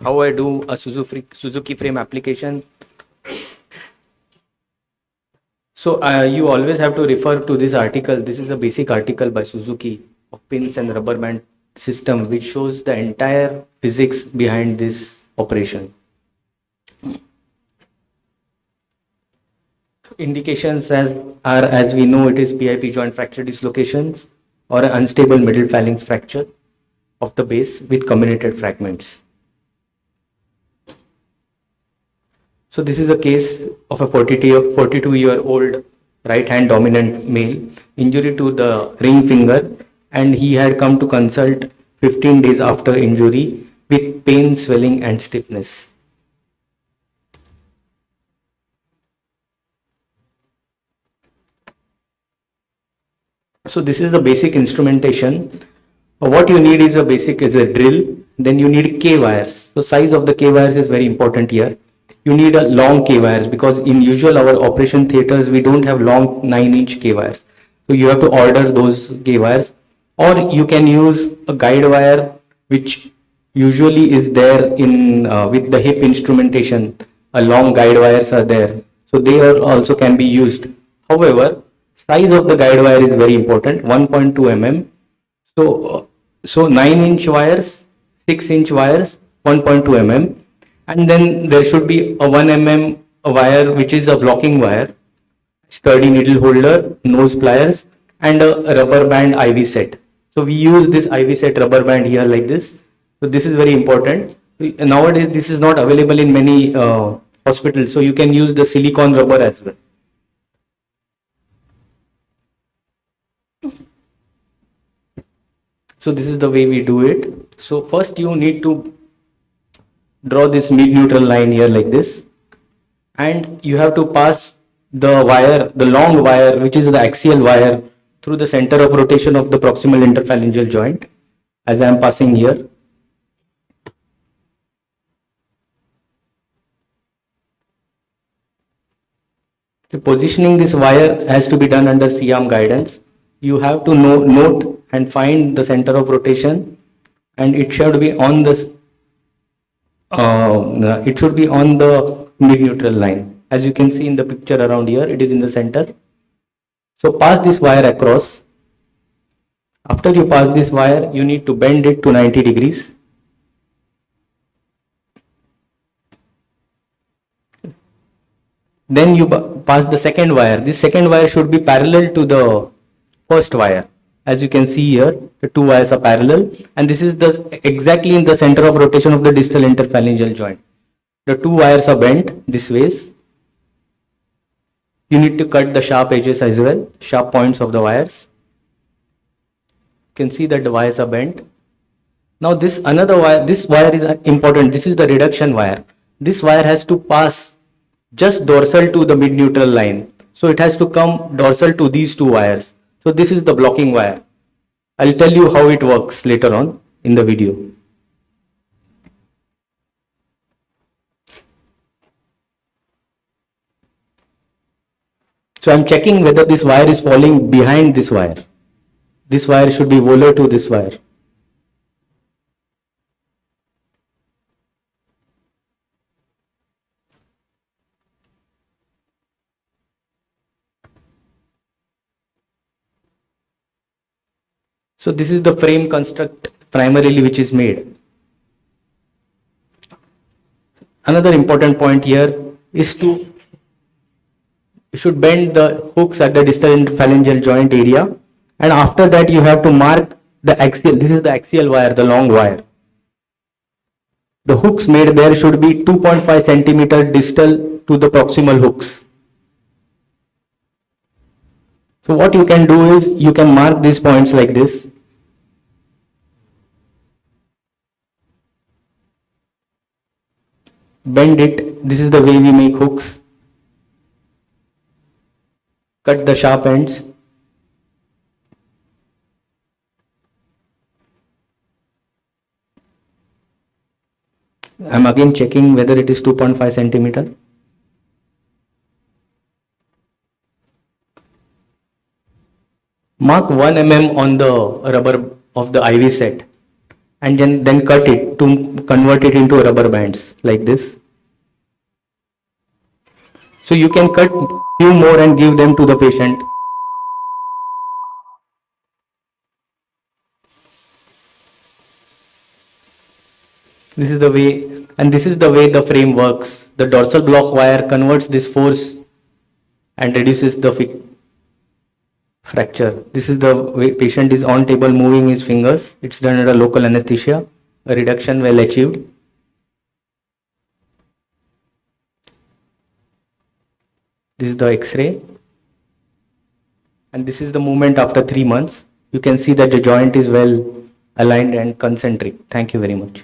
How I do a Suzuki frame application. So you always have to refer to this article. This is a basic article by Suzuki of pins and rubber band system, which shows the entire physics behind this operation. Indications are, as we know, it is PIP joint fracture dislocations or an unstable middle phalanx fracture of the base with comminuted fragments. So this is a case of a 42-year-old right-hand dominant male, injury to the ring finger, and he had come to consult 15 days after injury with pain, swelling and stiffness. So this is the basic instrumentation. What you need is a drill. Then you need K wires. The size of the K wires is very important here. You need a long K wires because in usual our operation theaters we don't have long 9-inch K wires. So you have to order those K wires, or you can use a guide wire which usually is there in with the hip instrumentation. A long guide wires are there, so they are also can be used. However, size of the guide wire is very important, 1.2 mm. So 9-inch wires, 6-inch wires, 1.2 mm, and then there should be a 1 mm wire which is a blocking wire, sturdy needle holder, nose pliers, and a rubber band IV set. So we use this IV set rubber band here like this. So this is very important. Nowadays this is not available in many hospitals, so you can use the silicone rubber as well. So this is the way we do it. So first you need to draw this mid-neutral line here like this, and you have to pass the wire, the long wire, which is the axial wire, through the center of rotation of the proximal interphalangeal joint, as I am passing here. So positioning this wire has to be done under C-arm guidance. You have to note and find the center of rotation, and it should be on this. It should be on the mid-neutral line. As you can see in the picture around here, it is in the center. So pass this wire across. After you pass this wire, you need to bend it to 90 degrees. Then you pass the second wire. This second wire should be parallel to the first wire. As you can see here, the two wires are parallel, and this is exactly in the center of rotation of the distal interphalangeal joint. The two wires are bent this ways. You need to cut the sharp edges as well, sharp points of the wires. You can see that the wires are bent. Now this another wire, this wire is important. This is the reduction wire. This wire has to pass just dorsal to the mid-neutral line. So it has to come dorsal to these two wires. So this is the blocking wire. I'll tell you how it works later on in the video. So I'm checking whether this wire is falling behind this wire. This wire should be volar to this wire. So this is the frame construct primarily which is made. Another important point here is you should bend the hooks at the distal interphalangeal joint area, and after that you have to mark the axial. This is the axial wire, the long wire. The hooks made there should be 2.5 centimeter distal to the proximal hooks. So what you can do is you can mark these points like this. Bend it. This is the way we make hooks. Cut the sharp ends. I'm again checking whether it is 2.5 centimeter. Mark 1 mm on the rubber of the IV set and then cut it to convert it into rubber bands like this. So you can cut few more and give them to the patient. This is the way, and this is the way the frame works. The dorsal block wire converts this force and reduces the fracture. This is the way patient is on table moving his fingers. It's done under local anesthesia. A reduction well achieved. This is the X-ray. And this is the movement after 3 months. You can see that the joint is well aligned and concentric. Thank you very much.